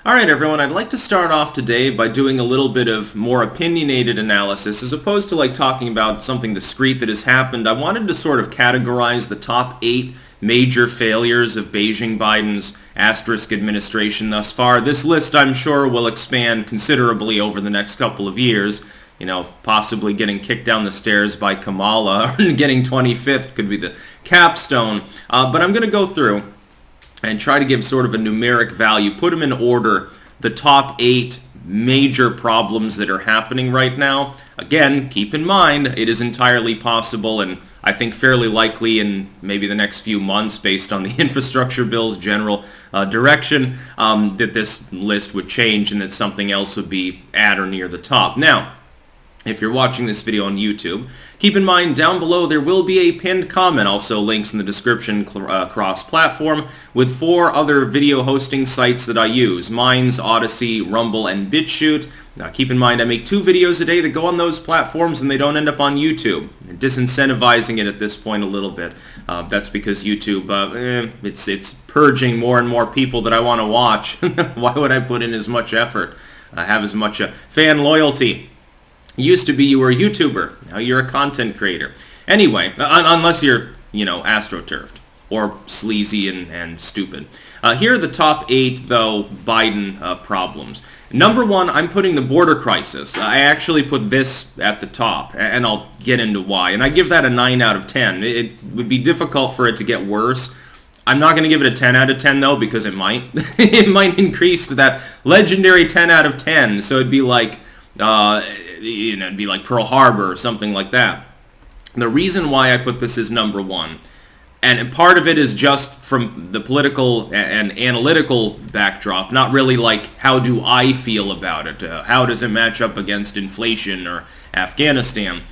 Alright everyone, I'd like to start off today by doing a little bit of more opinionated analysis as opposed to talking about something discrete that has happened. I wanted to sort of categorize the top 8 major failures of Beijing Biden's asterisk administration thus far. This list, I'm sure, will expand considerably over the next couple of years. Possibly getting kicked down the stairs by Kamala or getting 25th could be the capstone. But I'm going to go through and try to give sort of a numeric value, put them in order, the top 8 major problems that are happening right now. Again, keep in mind, it is entirely possible and I think fairly likely in maybe the next few months, based on the infrastructure bill's general direction, that this list would change and that something else would be at or near the top. Now, if you're watching this video on YouTube, keep in mind down below there will be a pinned comment, also links in the description cross-platform, with 4 other video hosting sites that I use: Minds, Odyssey, Rumble, and BitChute. Now keep in mind I make 2 videos a day that go on those platforms and they don't end up on YouTube. I'm disincentivizing it at this point a little bit. That's because YouTube, it's purging more and more people that I want to watch. Why would I put in as much effort, have as much fan loyalty? Used to be you were a YouTuber, now you're a content creator. Anyway, unless you're, astroturfed or sleazy and stupid. Here are the top 8, though, Biden problems. Number 1, I'm putting the border crisis. I actually put this at the top, and I'll get into why. And I give that a 9 out of 10. It would be difficult for it to get worse. I'm not going to give it a 10 out of 10, though, because it might. It might increase to that legendary 10 out of 10, so it'd be like... it'd be like Pearl Harbor or something like that. The reason why I put this as number 1, and part of it is just from the political and analytical backdrop, not really like how do I feel about it, how does it match up against inflation or Afghanistan.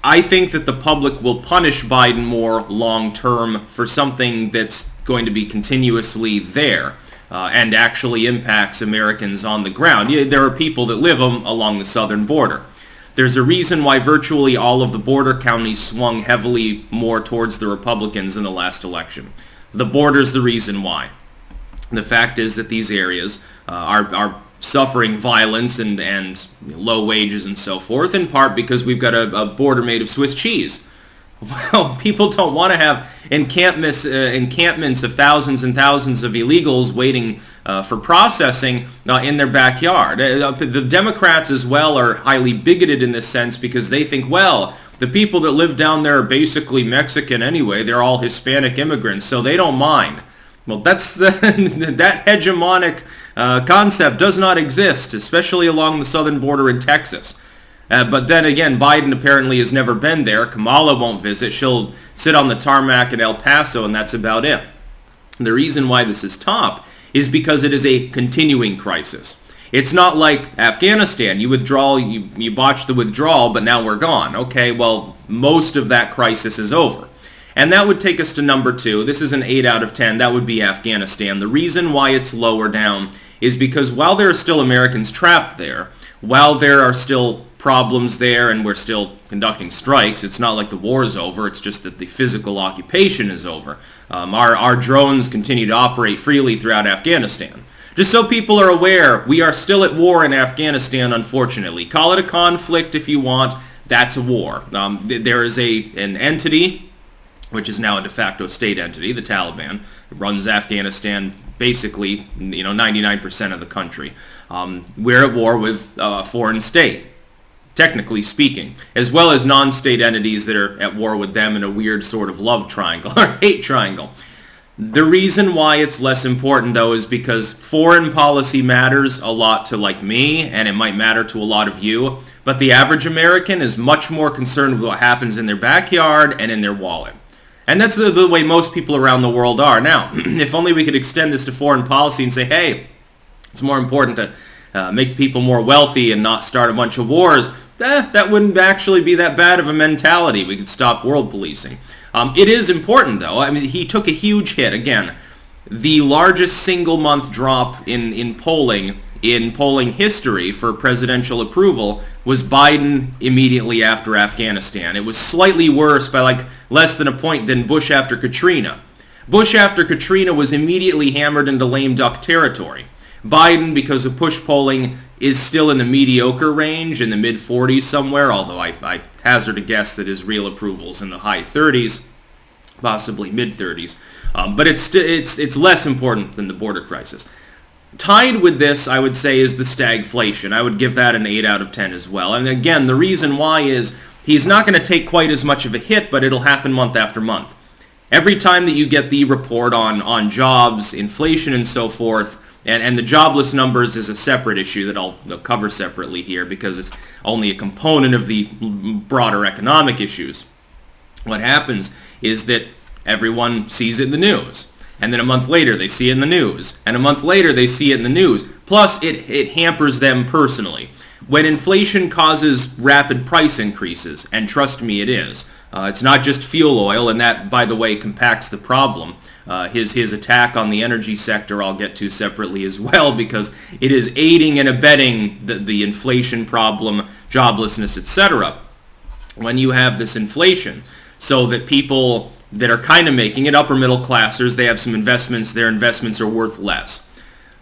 I think that the public will punish Biden more long-term for something that's going to be continuously there. And actually impacts Americans on the ground. There are people that live along the southern border. There's a reason why virtually all of the border counties swung heavily more towards the Republicans in the last election. The border's the reason why. The fact is that these areas are suffering violence and low wages and so forth, in part because we've got a border made of Swiss cheese. Well, people don't want to have encampments of thousands and thousands of illegals waiting for processing in their backyard. The Democrats as well are highly bigoted in this sense because they think, well, the people that live down there are basically Mexican anyway. They're all Hispanic immigrants, so they don't mind. Well, that's that hegemonic concept does not exist, especially along the southern border in Texas. But then again, Biden apparently has never been there. Kamala won't visit. She'll sit on the tarmac in El Paso, and that's about it. And the reason why this is top is because it is a continuing crisis. It's not like Afghanistan. You withdraw, you botch the withdrawal, but now we're gone. Okay, well, most of that crisis is over. And that would take us to number 2. This is an 8 out of 10. That would be Afghanistan. The reason why it's lower down is because while there are still Americans trapped there, while there are still problems there and we're still conducting strikes, it's not like the war is over, it's just that the physical occupation is over. Our drones continue to operate freely throughout Afghanistan. Just so people are aware, we are still at war in Afghanistan, unfortunately. Call it a conflict if you want, that's a war. There is an entity, which is now a de facto state entity, the Taliban, runs Afghanistan basically, 99% of the country. We're at war with a foreign state, technically speaking, as well as non-state entities that are at war with them in a weird sort of love triangle or hate triangle. The reason why it's less important, though, is because foreign policy matters a lot to, me, and it might matter to a lot of you, but the average American is much more concerned with what happens in their backyard and in their wallet. And that's the way most people around the world are. Now, if only we could extend this to foreign policy and say, hey, it's more important to make people more wealthy and not start a bunch of wars, that wouldn't actually be that bad of a mentality. We could stop world policing. It is important, though. I mean, he took a huge hit. Again, the largest single-month drop in polling history for presidential approval was Biden immediately after Afghanistan. It was slightly worse by less than a point than Bush after Katrina. Bush after Katrina was immediately hammered into lame duck territory. Biden, because of push polling, is still in the mediocre range, in the mid-40s somewhere, although I hazard a guess that his real approval's in the high 30s, possibly mid-30s. But it's less important than the border crisis. Tied with this, I would say, is the stagflation. I would give that an 8 out of 10 as well. And again, the reason why is he's not going to take quite as much of a hit, but it'll happen month after month. Every time that you get the report on jobs, inflation, and so forth, and the jobless numbers is a separate issue that I'll cover separately here because it's only a component of the broader economic issues. What happens is that everyone sees it in the news. And then a month later, they see it in the news. And a month later, they see it in the news. Plus, it hampers them personally. When inflation causes rapid price increases, and trust me, it is, it's not just fuel oil, and that, by the way, compacts the problem. His attack on the energy sector I'll get to separately as well, because it is aiding and abetting the inflation problem, joblessness, etc. When you have this inflation, so that people that are kind of making it, upper middle classers, they have some investments, their investments are worth less.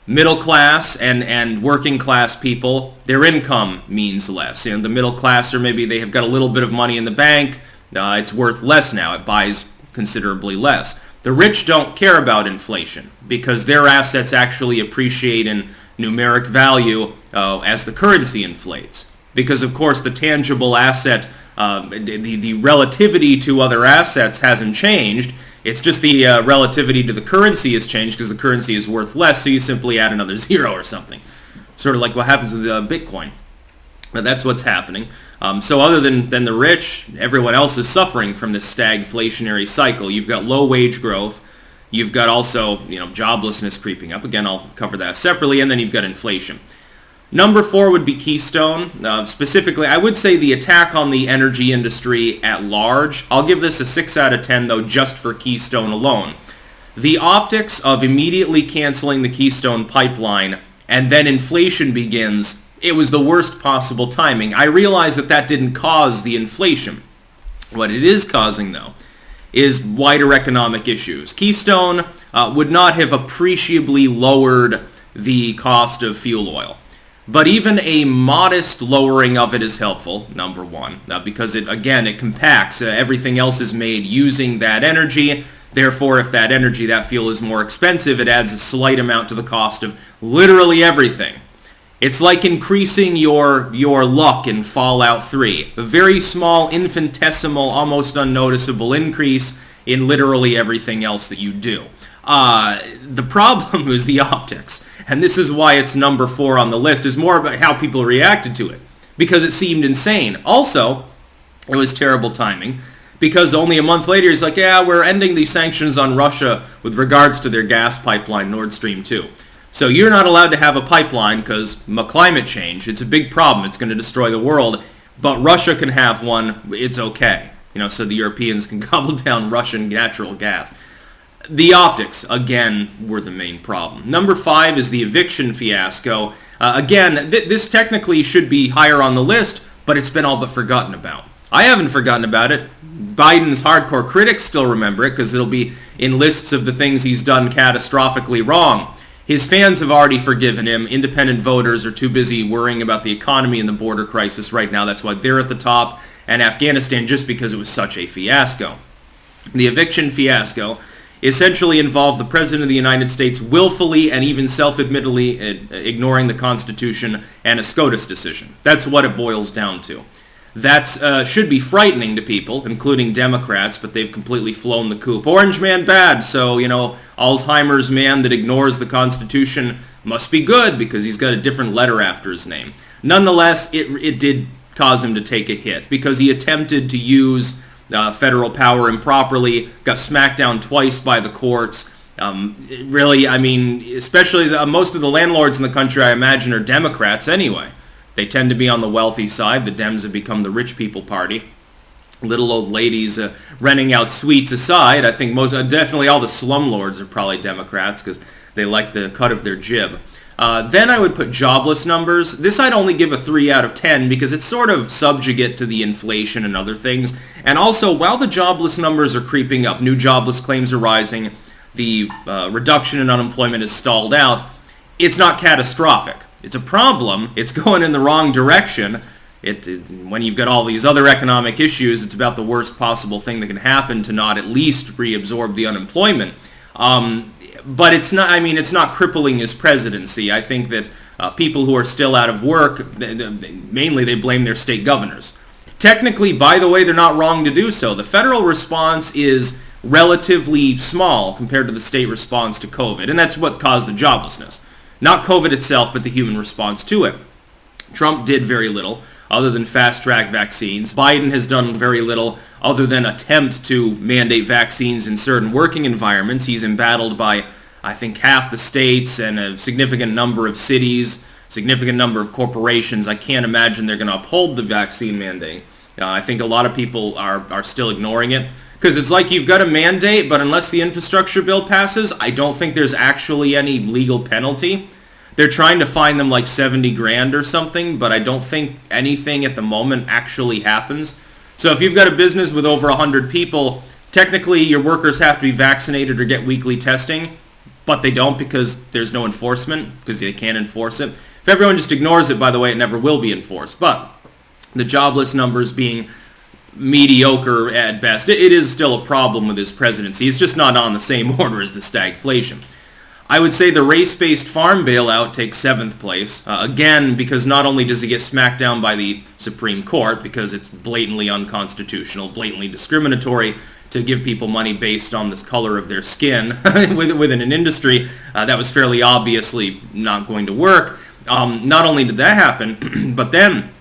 Middle class and working class people, their income means less. And the middle classer, maybe they have got a little bit of money in the bank, it's worth less now, it buys considerably less. The rich don't care about inflation because their assets actually appreciate in numeric value as the currency inflates. Because of course the tangible asset, the relativity to other assets hasn't changed. It's just the relativity to the currency has changed because the currency is worth less, so you simply add another zero or something. Sort of like what happens with Bitcoin. But that's what's happening. So other than the rich, everyone else is suffering from this stagflationary cycle. You've got low wage growth. You've got also, joblessness creeping up. Again, I'll cover that separately. And then you've got inflation. Number 4 would be Keystone. Specifically, I would say the attack on the energy industry at large. I'll give this a 6 out of 10, though, just for Keystone alone. The optics of immediately canceling the Keystone pipeline and then inflation begins, it was the worst possible timing. I realize that didn't cause the inflation. What it is causing, though, is wider economic issues. Keystone would not have appreciably lowered the cost of fuel oil. But even a modest lowering of it is helpful, number 1, because it compacts. Everything else is made using that energy. Therefore, if that energy, that fuel is more expensive, it adds a slight amount to the cost of literally everything. It's like increasing your luck in Fallout 3. A very small, infinitesimal, almost unnoticeable increase in literally everything else that you do. The problem is the optics. And this is why it's number 4 on the list, is more about how people reacted to it. Because it seemed insane. Also, it was terrible timing. Because only a month later, he's like, yeah, we're ending the sanctions on Russia with regards to their gas pipeline, Nord Stream 2. So you're not allowed to have a pipeline because climate change, it's a big problem. It's going to destroy the world. But Russia can have one. It's okay. So the Europeans can gobble down Russian natural gas. The optics, again, were the main problem. Number 5 is the eviction fiasco. Again, this technically should be higher on the list, but it's been all but forgotten about. I haven't forgotten about it. Biden's hardcore critics still remember it because it'll be in lists of the things he's done catastrophically wrong. His fans have already forgiven him. Independent voters are too busy worrying about the economy and the border crisis right now. That's why they're at the top. And Afghanistan, just because it was such a fiasco. The eviction fiasco essentially involved the President of the United States willfully and even self-admittedly ignoring the Constitution and a SCOTUS decision. That's what it boils down to. That should be frightening to people, including Democrats, but they've completely flown the coop. Orange man bad, so, Alzheimer's man that ignores the Constitution must be good because he's got a different letter after his name. Nonetheless, it did cause him to take a hit because he attempted to use federal power improperly, got smacked down twice by the courts. Especially most of the landlords in the country, I imagine, are Democrats anyway. They tend to be on the wealthy side. The Dems have become the rich people party. Little old ladies renting out suites aside, I think definitely all the slumlords are probably Democrats because they like the cut of their jib. Then I would put jobless numbers. This I'd only give a 3 out of 10 because it's sort of subjugate to the inflation and other things. And also, while the jobless numbers are creeping up, new jobless claims are rising, the reduction in unemployment is stalled out, it's not catastrophic. It's a problem. It's going in the wrong direction. When you've got all these other economic issues, it's about the worst possible thing that can happen to not at least reabsorb the unemployment. But it's not. I mean, it's not crippling his presidency. I think that people who are still out of work, mainly they blame their state governors. Technically, by the way, they're not wrong to do so. The federal response is relatively small compared to the state response to COVID, and that's what caused the joblessness. Not COVID itself, but the human response to it. Trump did very little other than fast-track vaccines. Biden has done very little other than attempt to mandate vaccines in certain working environments. He's embattled by, I think, half the states and a significant number of cities, significant number of corporations. I can't imagine they're going to uphold the vaccine mandate. I think a lot of people are still ignoring it. Because it's like you've got a mandate, but unless the infrastructure bill passes, I don't think there's actually any legal penalty. They're trying to fine them like 70 grand or something, but I don't think anything at the moment actually happens. So if you've got a business with over 100 people, technically your workers have to be vaccinated or get weekly testing, but they don't because there's no enforcement, because they can't enforce it. If everyone just ignores it, by the way, it never will be enforced. But the jobless numbers being mediocre at best, it is still a problem with his presidency. It's just not on the same order as the stagflation. I would say the race-based farm bailout takes 7th place, again, because not only does it get smacked down by the Supreme Court, because it's blatantly unconstitutional, blatantly discriminatory to give people money based on the color of their skin within an industry that was fairly obviously not going to work. Not only did that happen, but then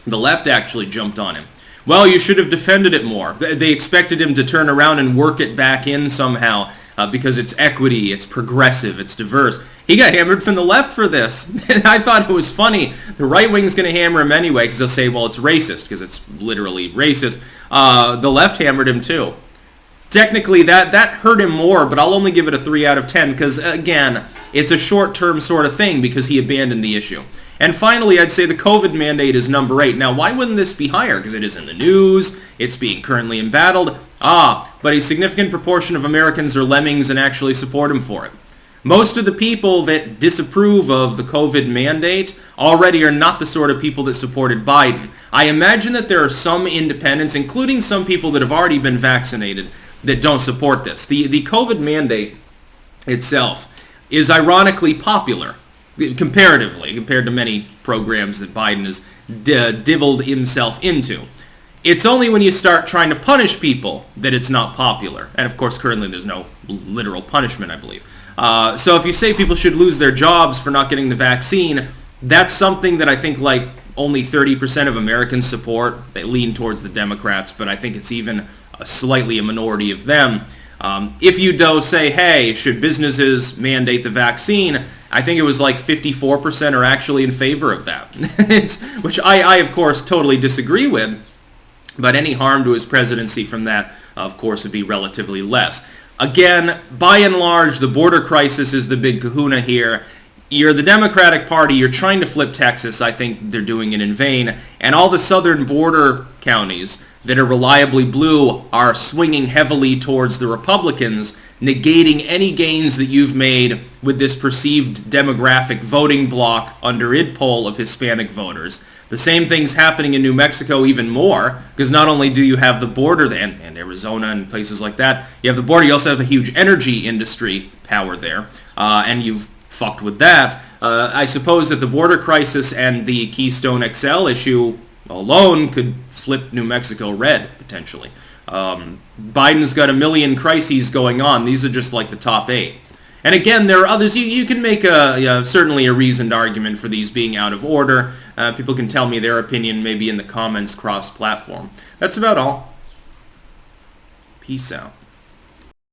the left actually jumped on him. Well, you should have defended it more. They expected him to turn around and work it back in somehow because it's equity, it's progressive, it's diverse. He got hammered from the left for this. I thought it was funny. The right wing's going to hammer him anyway because they'll say, well, it's racist because it's literally racist. The left hammered him too. Technically, that hurt him more, but I'll only give it a 3 out of 10 because, again, it's a short-term sort of thing because he abandoned the issue. And finally, I'd say the COVID mandate is number 8. Now, why wouldn't this be higher? Because it is in the news, it's being currently embattled. But a significant proportion of Americans are lemmings and actually support him for it. Most of the people that disapprove of the COVID mandate already are not the sort of people that supported Biden. I imagine that there are some independents, including some people that have already been vaccinated, that don't support this. The COVID mandate itself is ironically popular, comparatively, compared to many programs that Biden has divvied himself into. It's only when you start trying to punish people that it's not popular. And of course, currently there's no literal punishment, I believe. So if you say people should lose their jobs for not getting the vaccine, that's something that I think like only 30% of Americans support. They lean towards the Democrats, but I think it's even slightly a minority of them. If you do say, hey, should businesses mandate the vaccine, I think it was like 54% are actually in favor of that, which I, of course, totally disagree with. But any harm to his presidency from that, of course, would be relatively less. Again, by and large, the border crisis is the big kahuna here. You're the Democratic Party. You're trying to flip Texas. I think they're doing it in vain. And all the southern border counties that are reliably blue are swinging heavily towards the Republicans, negating any gains that you've made with this perceived demographic voting bloc under id poll of Hispanic voters. The same thing's happening in New Mexico even more, because not only do you have the border and Arizona and places like that, you have the border, you also have a huge energy industry power there, and you've fucked with that. I suppose that the border crisis and the Keystone XL issue alone could flip New Mexico red, potentially. Biden's got a million crises going on. These are just like the top 8. And again, there are others. You can make certainly a reasoned argument for these being out of order. People can tell me their opinion maybe in the comments cross-platform. That's about all. Peace out.